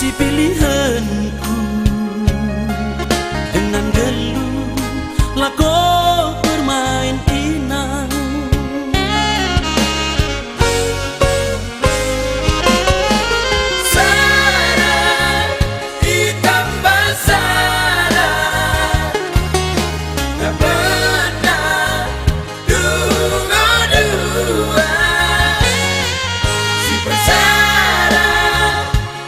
kasih pilihanku. Dengan geluh lah kau bermain inang. Sarah hitam basah, tak pernah dua-dua. Si persara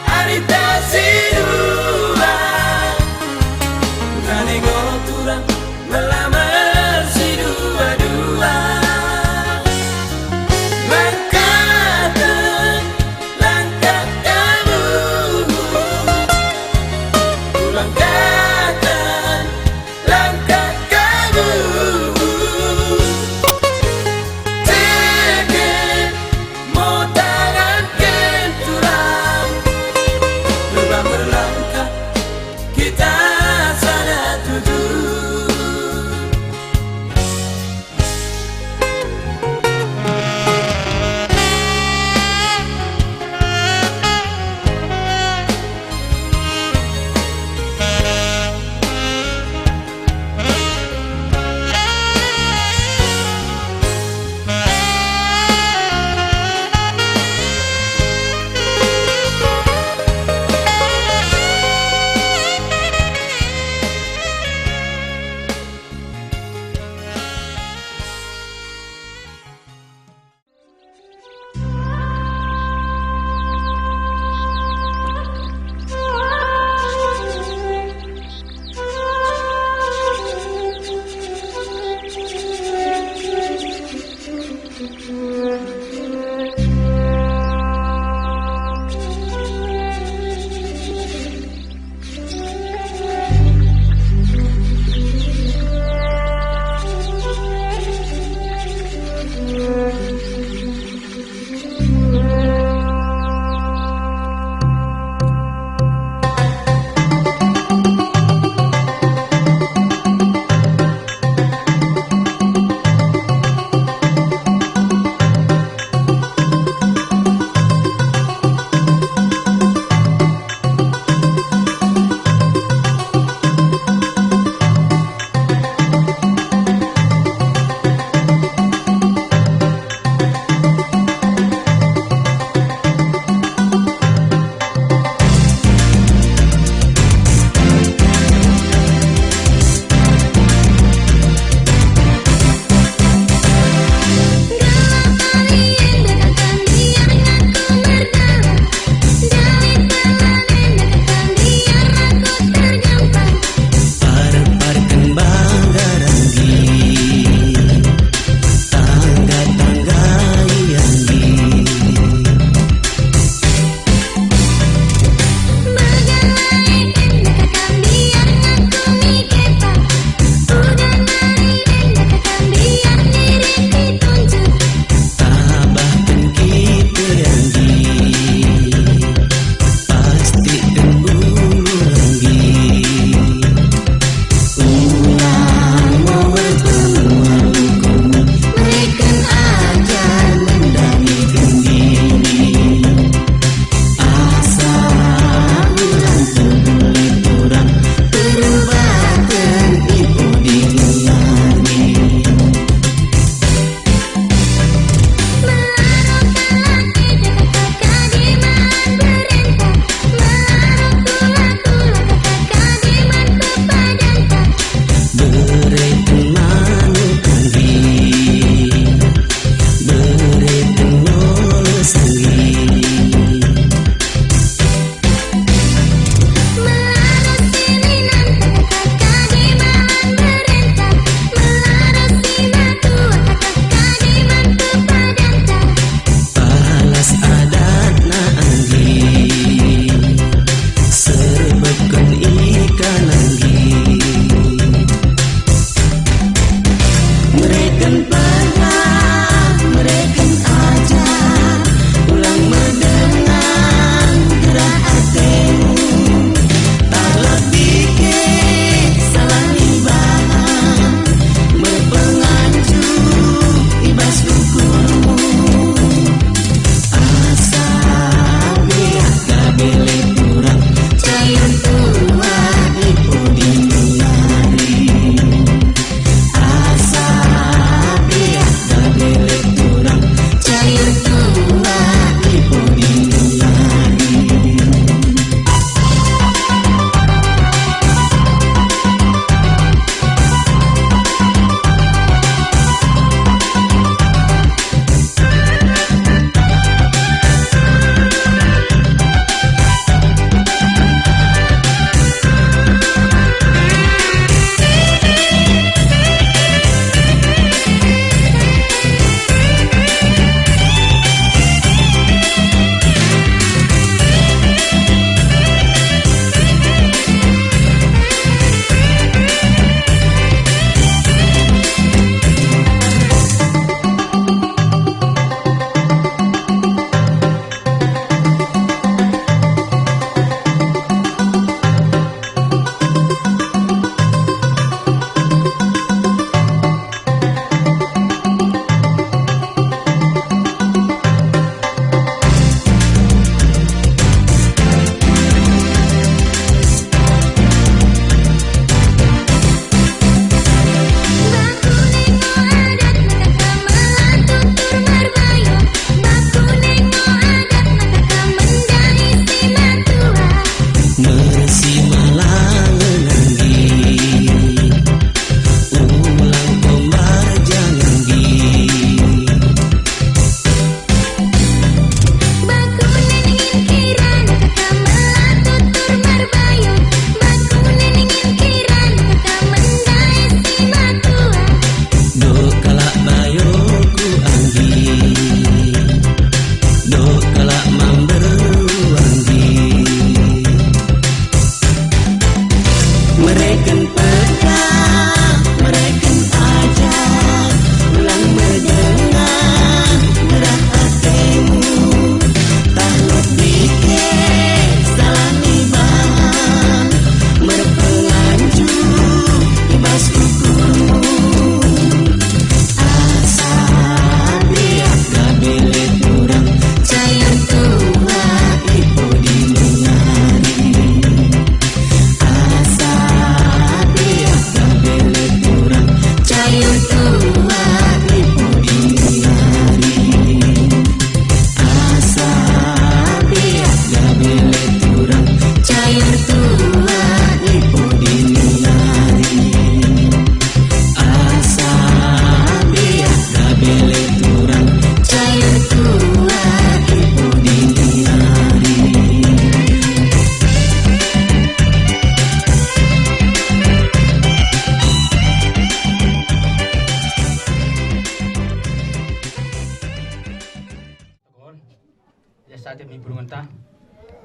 Arita Sidu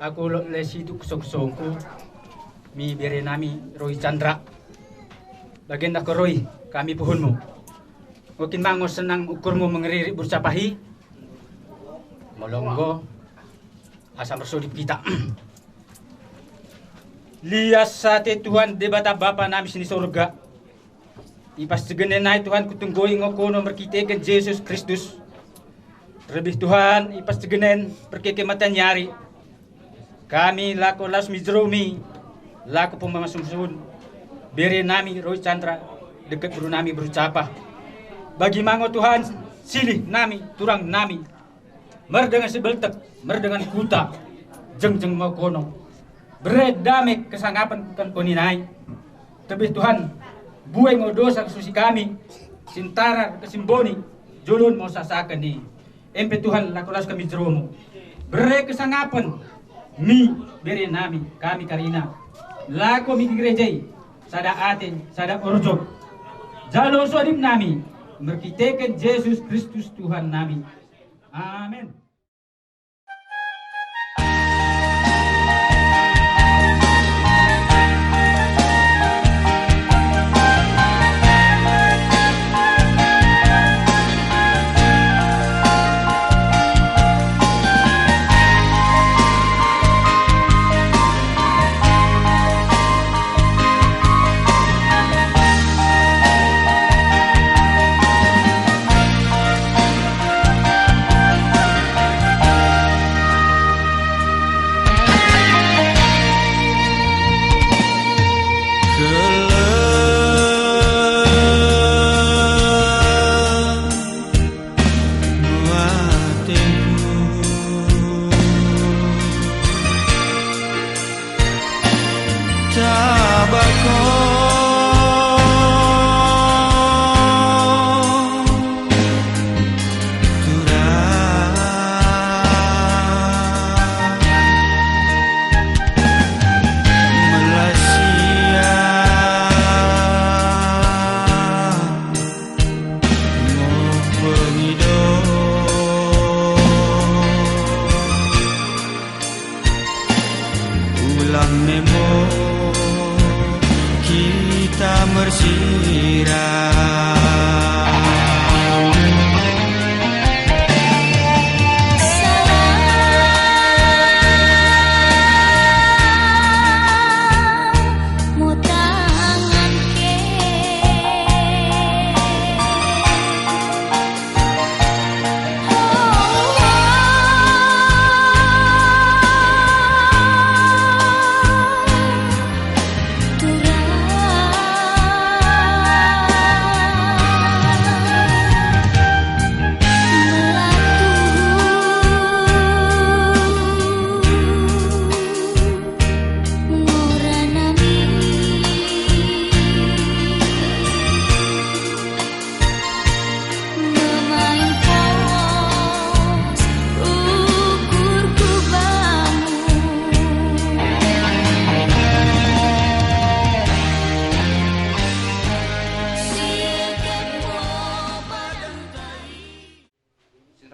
Aku lesi itu kusong-kusongku. Mi bere nami Roy Chandra. Bagian aku Roy, kami puhunmu. Mungkin mango senang ukurmu mengeriri bursapahi. Molonggo asam bersodip kita. Lihat sate Tuhan debata Bapa nami sini surga. Ipas segenenai Tuhan kutunggoi ngokono merkitekan Yesus Kristus. Terlebih Tuhan ipas segenen perkekematan nyari. Kami laku lasmi jeromi, laku pemamasumsun. Beri nami Roy Chandra dekat buru nami berucapah. Bagi mango Tuhan silih nami turang nami. Merdengan sebeltek, merdengan kuta, jeng mau kono. Berdamai kesangapan kan koninai. Terlebih Tuhan buai mau dosa kesusi kami. Sintara kesimboni, julun mau sasakan nih. Empe Tuhan laku las kami jeromo. Beri kesangapan. Mi beri nami kami karina laku mi gerejai sada aten sada orjok jalo sodip nami merkitekan Yesus Kristus Tuhan nami. Amin.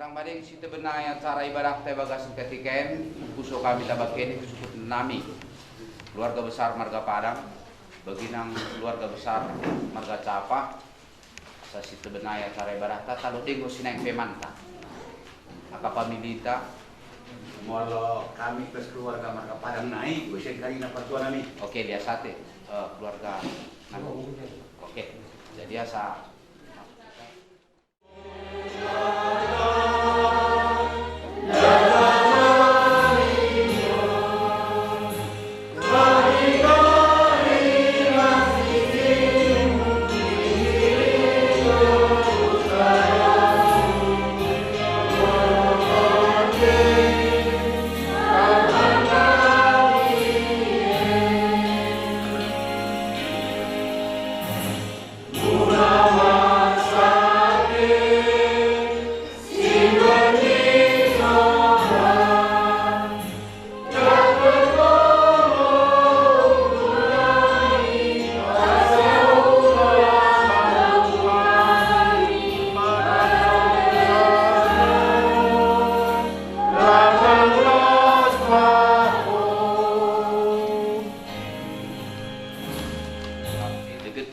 Badeng si tebenai acara ibadah teh bagasan ketiken kuso kami tabaken kusukut nami keluarga besar Marga Padang baginang keluarga besar Marga Capa sa si tebenai acara ibadah ta talo dengo sineng pemanta aka pamilita molo kami plus keluarga Marga Padang naik besen kali na patuan nami oke biasa teh keluarga nami oke jadi asa Mula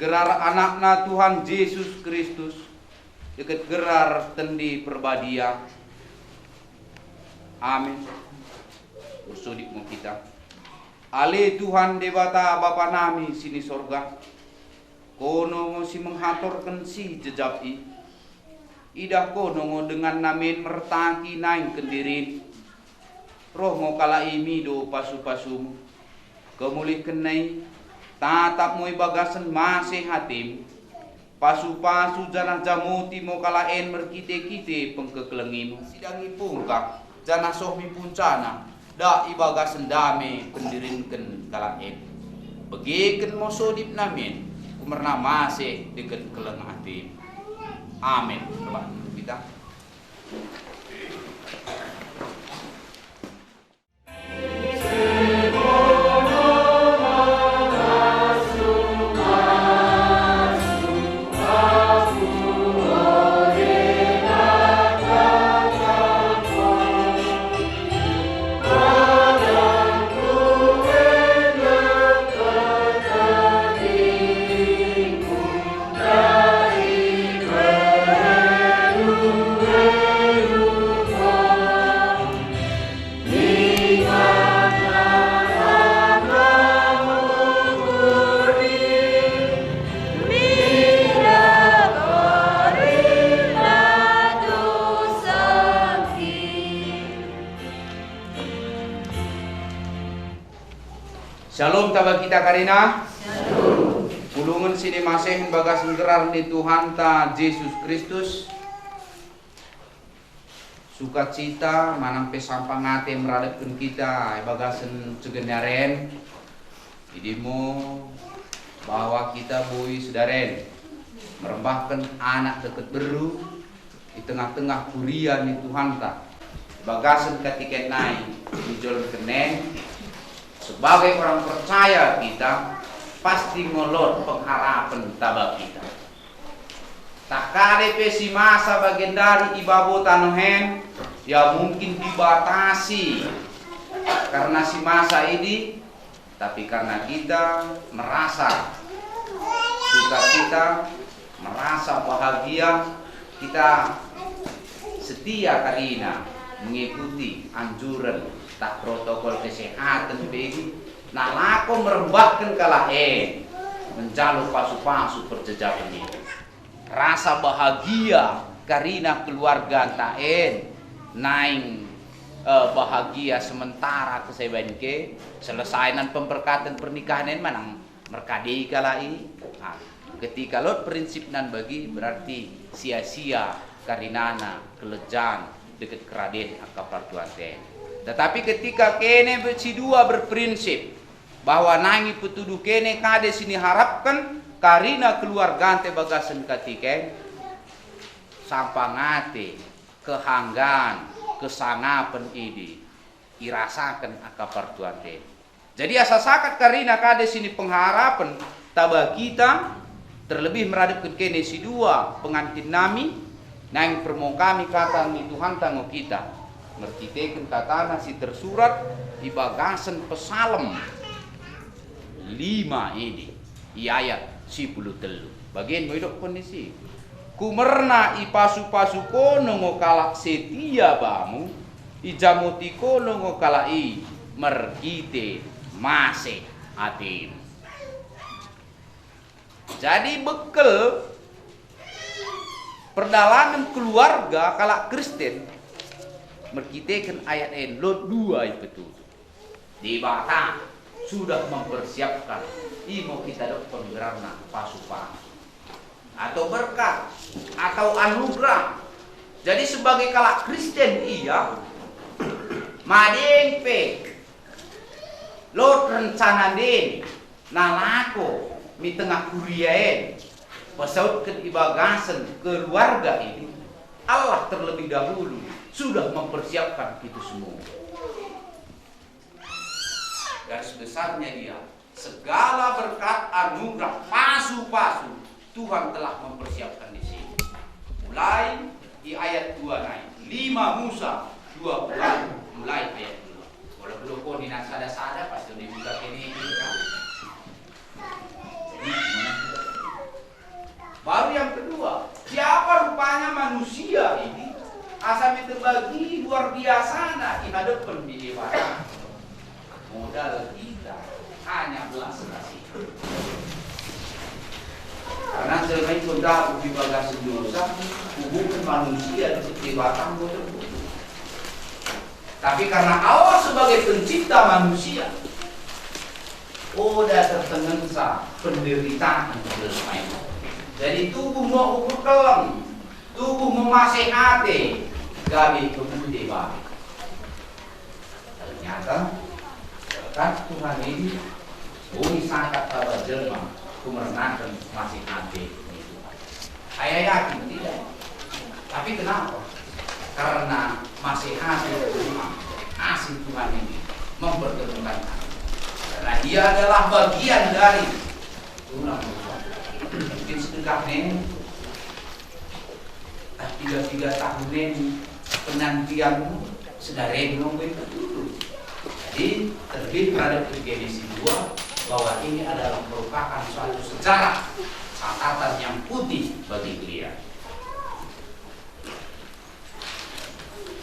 gerar anakna Tuhan Yesus Kristus, deket gerar tendi perbadia. Amin. Bersudip mau kita. Ale Tuhan Dewata Bapa nami sini sorga, kono si menghaturkan si jejapi, idah kono dengan namin mertaki naing kendirin, roh mau kala imi do pasu-pasumu, kemulih kenai, tatap moi bagasan masih hatim, pasu-pasu janah jamuti mau kalaen merkite-kite pengkekelengimu, sidangi pungkak, janah sohmi puncana, da ibagasan dame kendirinken kalaen, begiken mau sodip namin, kumerna masih deket keleng hatim. Amin. Coba kita. Shalom tabak kita karina. Shalom. Pulungan sini masih bagas gerar di Tuhan ta Yesus Kristus. Sukacita manang pesampang ngate meradapkan kita bagasan segenaren. Idimo bahwa kita bui sedaren merembahkan anak deket beru di tengah-tengah kuliah di Tuhan ta. Bagasan ketika naik di jalan kenen. Sebagai orang percaya kita pasti ngolot pengharapan tabak kita. Tak kade pesi masa bagian dari ibabo tanohen ya mungkin dibatasi karena si masa ini, tapi karena kita merasa sukacita, merasa bahagia, kita setia karina mengikuti anjuran tak protokol kesehatan begi nah lako merembahkan kalahen menjalur pasu-pasu perjejakan ini rasa bahagia karena keluarga taen naing bahagia sementara kesebenke selesaian pemberkatan pernikahan manang merkadei kalai nah, ketika lot prinsip nan bagi berarti sia-sia karinana kelejan deket keraden akapar Tuhan ten. Tetapi ketika kene beci dua berprinsip bahwa nangi petuduh kene kade sini harapkan karina keluarga ante bagasan katiken sampangate kehanggan kesangapan ini irasakan akapar Tuhan ten. Jadi asa sakat karina kade sini pengharapan tabah kita terlebih meradapkan kene si dua pengantin nami nang permong kami kata ni Tuhan tanggo kita mertiteken katana si tersurat di bagasan pesalem 5 ini i ayat 10 telu bagian hidup kondisi kumerna i pasu-pasu kono ngokalak setia bamu i jamuti kono ngokalai merkite mase atim. Jadi bekel perdalangan keluarga kalak Kristen merkitekan ayat en lot 2 itu di bata sudah mempersiapkan imo kita dapat penggerana pasu-pasu atau berkat atau anugerah. Jadi sebagai kalak Kristen iya madengpe lot rencana den nalako mi tengah kuriaen pasautkan ibagasan keluarga ini Allah terlebih dahulu sudah mempersiapkan itu semua. Garis besarnya dia segala berkat anugerah pasu-pasu Tuhan telah mempersiapkan di sini. Mulai di ayat 2 naik 5 Musa 20 mulai ayat 2. Kalau belum kau di nasada-sada pasti dibuka ini kan. modal kita hanya belas kasihan. Karena selama itu dah uji bagasi dosa, hubungan manusia di batang bodoh. Tapi karena Allah sebagai pencipta manusia, udah tertengensa penderitaan selesai. Jadi tubuh mau ukur kelem, tubuh memasehati, gabi kemudian bah. Ternyata kan Tuhan ini bumi sangat tabah jelma, kumernakan masih hati. Saya yakin tidak. Tapi kenapa? Karena masih hati Tuhan, asing Tuhan ini mempertemukan. Karena dia adalah bagian dari tulang rusuk. Mungkin sedekah ini 3 tahun ini penantianmu sedari nungguin dulu. Jadi terbit terhadap Genesis 2 bahwa ini adalah merupakan suatu sejarah catatan yang putih bagi dia.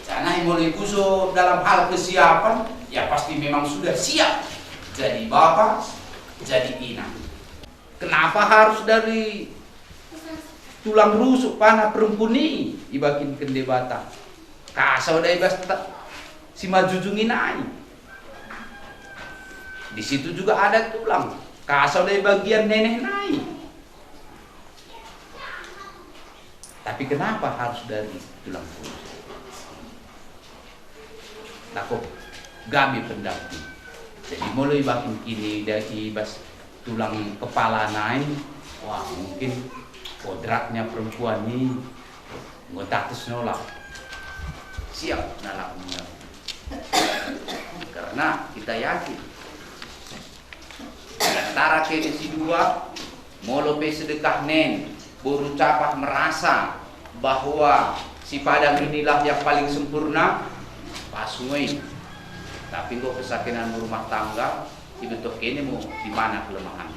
Karena yang mulai kuso dalam hal kesiapan, ya pasti memang sudah siap jadi bapak, jadi inang. Kenapa harus dari tulang rusuk panah perempuan ini ibakin kendebata? Kasau dari bas si majujungin aja. Di situ juga ada tulang. Kasau dari bagian nenek naik. Tapi kenapa harus dari tulang rusuk? Nah kok kami pendamping. Jadi mulai bakin kini dari bas tulang kepala naik, wah mungkin kodratnya perempuan ini ngotatus nolak siap nolak karena kita yakin antara Genesis 2 molope sedekah nen berucapah merasa bahwa si padang inilah yang paling sempurna pasungui. Tapi kok kesakitan rumah tangga dibentuk ini mau di mana kelemahan?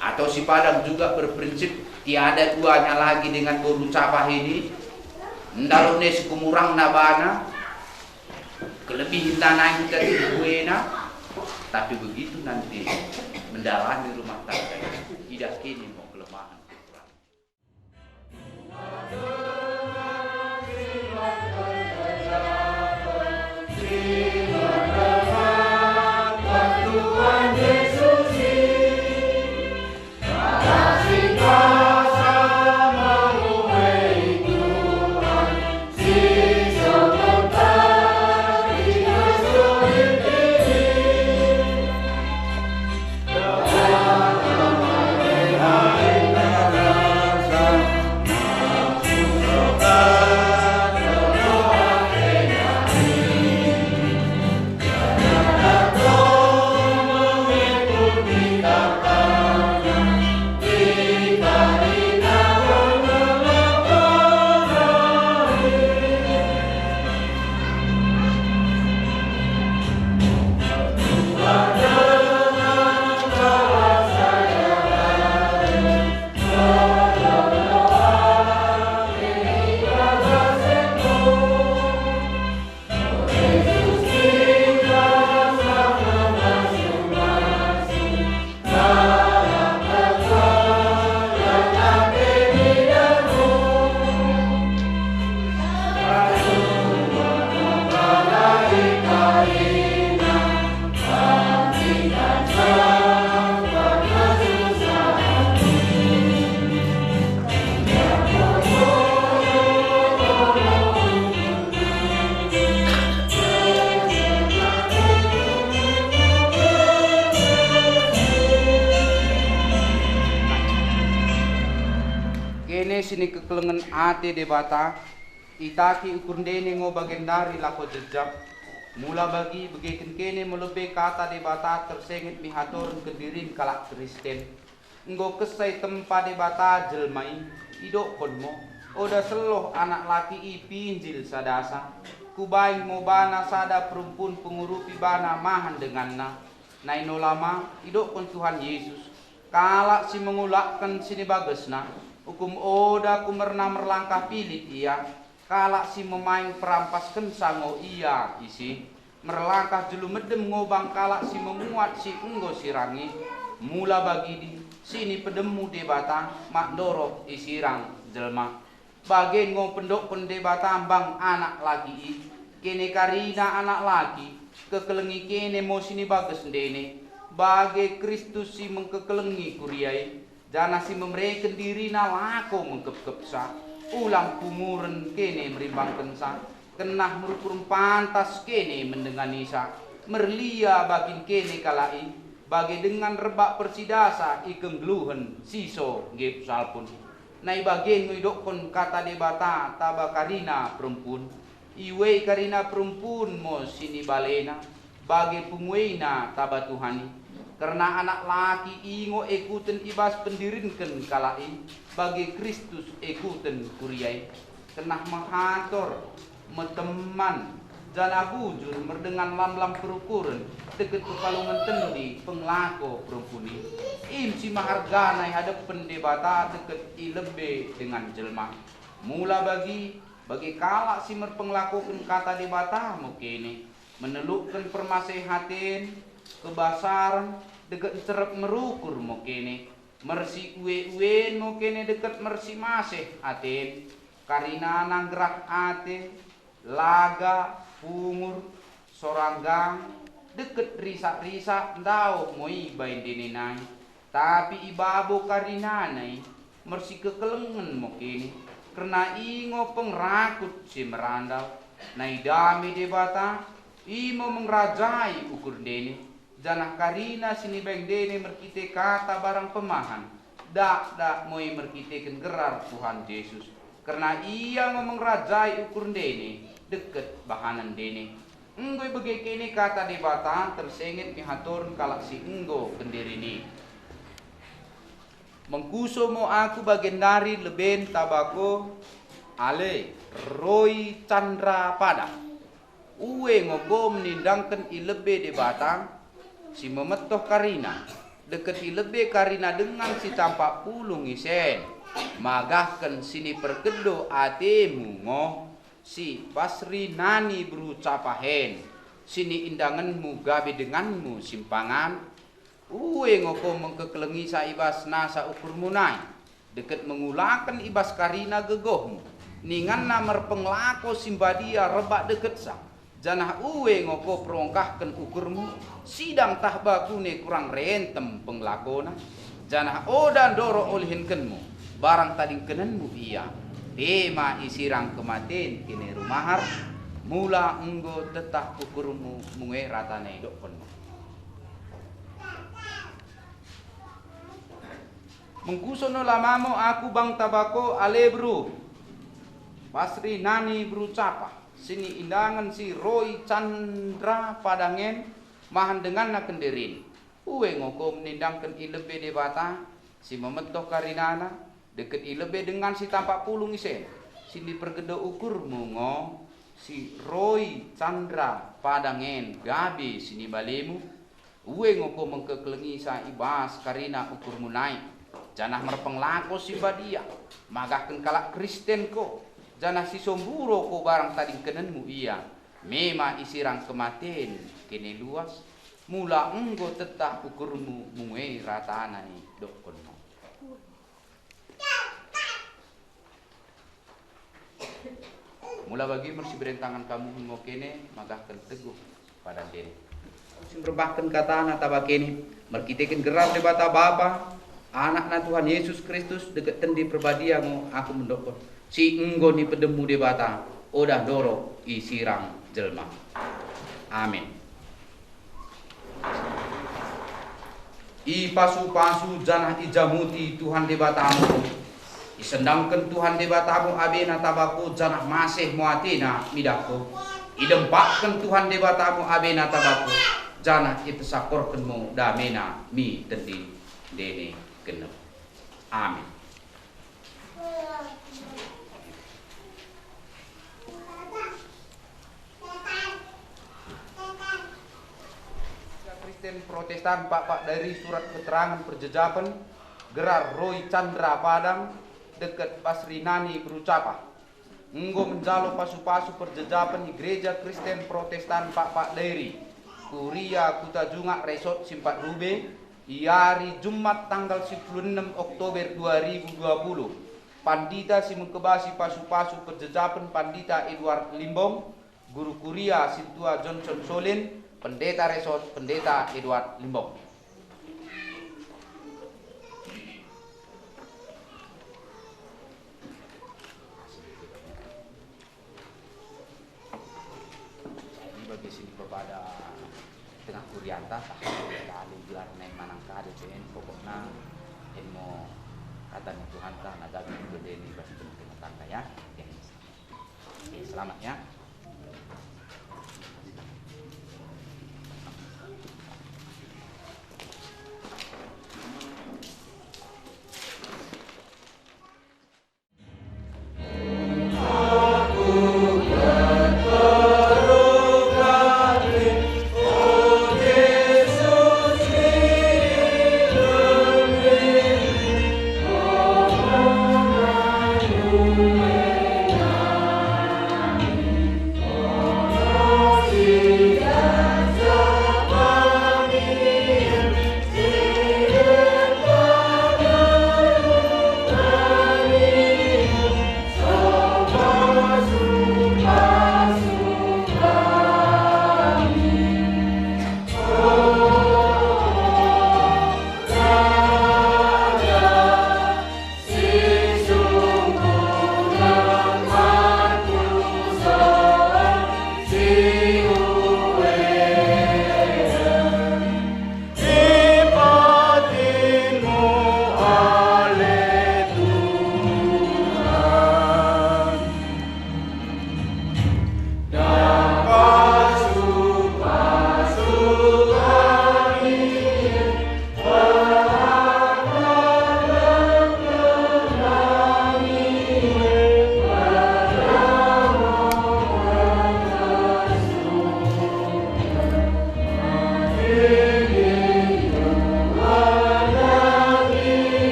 Atau si padang juga berprinsip tiada duanya lagi dengan berucapah ini. Ndalo nes kumurang nabana kelebihan tanah kita dibuena. Tapi begitu nanti mendalangi rumah tangga tidak kini mau kelemahan. Sini kekelengan ate debata itaki ukur dene ngo bagian dari lako jejak mula bagi begitu kene melebih kata debata tersengit mihaturun kedirin kalak Kristen ngo kesai tempat debata jelmai idok konmo oda seloh anak laki ipinjil sadasa kubai mo bana sada perempuan pengurupi bana mahan denganna naino lama idok kon Tuhan Yesus kalak si mengulakkan sini bagesna hukum oda kumerna merlangkah pilih ia kalak si memain perampas kensango ia isi merlangkah jelu medem ngobang kalak si memuat si enggo sirangi mula bagi di sini pedemu debata mak dorok isirang jelma bagian ngo pendok pendebata bang anak lagi i kene Karina anak lagi kekelengi kene mo sini bagus dene bagai Kristus si mengkekelengi kuriai jana si memreken diri na lako mengkep-kepsa ulang pumuren kene merimbang kensa kenah merukur pantas kene mendengani sa merlia bagin kene kalai bagi dengan rebak persidasa ikeng gluhen siso gep salpun nai bagian ngidokon kata debata taba Karina perempuan iwe Karina perempuan mo sini balena bagi pumuina taba Tuhani karena anak laki ingo ikutan ibas pendirinken kalai bagi Kristus ikutan kuriai kenah menghator meteman jana bujur merdengan lam-lam perukuran deket kepalungan tendi penglako perempuni im si maharganai hadap pendebata deket ilebe dengan jelma mula bagi kalak si merpenglakukan kata debata mukini menelukkan permasehatin kebasaran deket cerep merukur mukini mersi uwe-uwen mukini deket mersi maseh atin Karina nanggerak ate laga pungur soranggang deket risak-risak ndau moi bain deninai tapi ibabo Karina nai mersi kekelengen mokini karena ingo pengrakut si merandal nai dami debata imo mengrajai ukur dene janah Karina sini baik dene merkite kata barang pemahan dak moi merkitekan gerar Tuhan Yesus karena ia ngomong rajai ukur dene deket bahanan dene enggoy bagi kini kata debata tersengit mihatur kalak si enggo kendirini mengkuso mo aku bagian dari leben tabako ale Roy Chandra pada uwe ngogo menindangkan ilebe debata si memetoh Karina deket ilebe Karina dengan si tampak pulung isen magahkan sini pergedo atemu ngo si Basri nani berucapahen sini indanganmu gabe denganmu simpangan uwe ngoko mengkekelengi sa ibas nasa ukur munai deket mengulakan ibas Karina gegohmu ningan namer penglako simbadia rebak deket sa janah uwe ngoko perongkahkan ukurmu sidang tahbakune kurang rentem penglakona janah odan doro olhinkenmu barang tading kenenmu iya tema isirang kematin kini rumahar mula enggo tetah ukurmu munge ratane dokkonmu mengkusono lamamo aku bang tabako alebru Basri nani berucapa sini indangan si Roy Chandra padangen mahan dengan na kenderin uwe ngoko menindangkan ilebe debata si memetoh Karinana deket ilebe dengan si tampak pulung isen sini pergedo ukur mungo si Roy Chandra padangen gabi sini balemu uwe ngoko mengkekelengi sa ibas Karina ukur munai janah merpenglako si badia magahkan kalak Kristen ko janah si somburo ko barang tading kenenmu iya mema isirang kematen kene luas mula enggo tetah ukurmu munge ratanai dokkonmu mula bagi mersi berentangan kamu ngo kene magahkan teguh pada dene berbahkan katana tabakene merkitekin geram debata bapa anak na Tuhan Yesus Kristus deket tendi perbadia ngo aku mendokon si enggo ni pedemu debata odah doro isirang jelma amin i pasu-pasu janah ijamuti Tuhan debatamu isendangkan Tuhan debatamu abena tabako janah masih muatina midako idempakkan Tuhan debatamu abena tabako janah ipesakorkenmu damena mi tendi dene genep amin Kristen Protestan Pak dari surat keterangan perjejapan gerar Roy Chandra Padang deket Basri nani berucapa enggo menjalo pasu-pasu perjejapan di gereja Kristen Protestan Pak Leri Kuria Kuta Jungak Resort Simpat Rube di hari Jumat tanggal 16 Oktober 2020. Pandita Simukebasi pasu-pasu perjejapan Pandita Edward Limbong, Guru Kuria Sintua Johnson Solin, Pendeta Resort Pendeta Edward Limbong. Bagi sini kepada tengah kurianta kali gelar nai manangka ada cen pokoknya emo kata Tuhan ta nagabi gede ni bagi tengah tangga ya. Oke, selamat ya.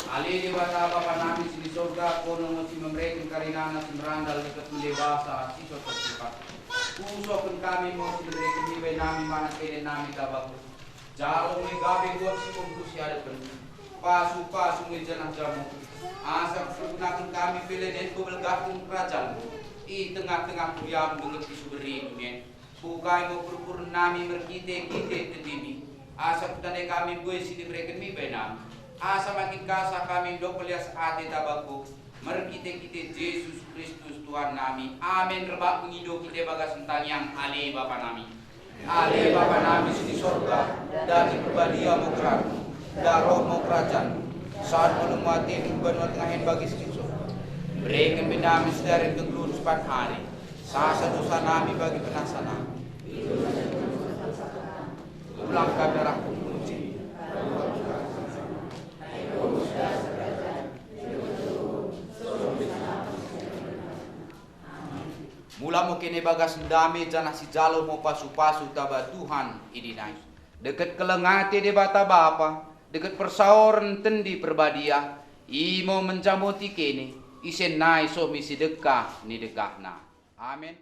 Ali di bata Bapa nami sini surga kono mosi memberikan karinana semrandal dekat melebasa siso tersifat. Usokun kami mosi memberikan hibe nami mana kene nami tabaku. Jalo me gabe buat si kumpusi ada pen. Pasu me janah jamu. Asap pergunakan kami pilih dan kubelgakun kerajaan. I tengah-tengah kuriam dengan isu berimen. Bukai mo purpur nami merkite-kite tetibi. Asap tanda kami gue sini memberikan hibe nami. Asa makin kasa kami dokolias ate tabaku merkite-kite Yesus Kristus Tuhan nami. Amin. Rebak mengido kita bagas tentang yang ale Bapa nami. Ale Bapa nami di sorga dari perbadia mau keran daroh mau kerajaan saat belum mati bukan ngahen bagi sikso. Berikan benami sedari kegelun sepan hari sasa dosa nami bagi penasana. Ulang darah kunci. Mula mo kini bagas dami janah si jalo mo pasu-pasu taba Tuhan idinai. Dekat kelengati de bata Bapa, dekat persauran tendi perbadia, imo menjamoti kini, isen nai so misi dekah ni dekahna. Amin.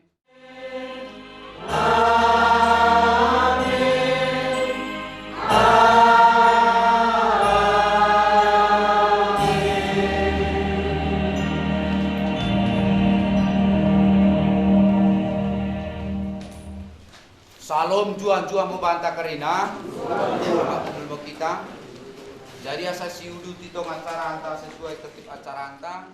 Salam juan-juan membantah karena Alhamdulillah kita. Jadi asa siudu titong acara anta sesuai tertib acara anta.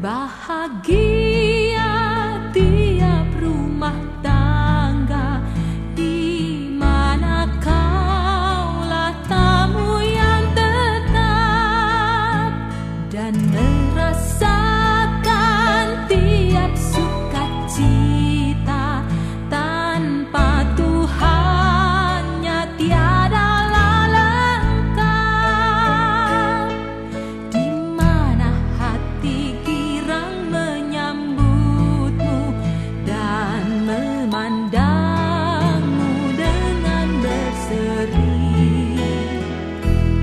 Berbahagia tiap rumah tangga di mana kaulah tamu yang tetap dan merasakan tiap sukacita. Tanpa Tuhannya tiadalah lengkap. Di mana hati girang menyambutmu dan memandangmu dengan berseri.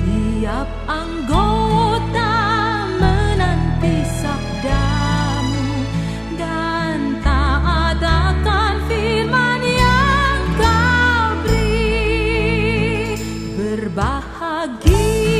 Tiap anggota menanti sabdamu dan taat akan firman yang kau beri. Berbahagia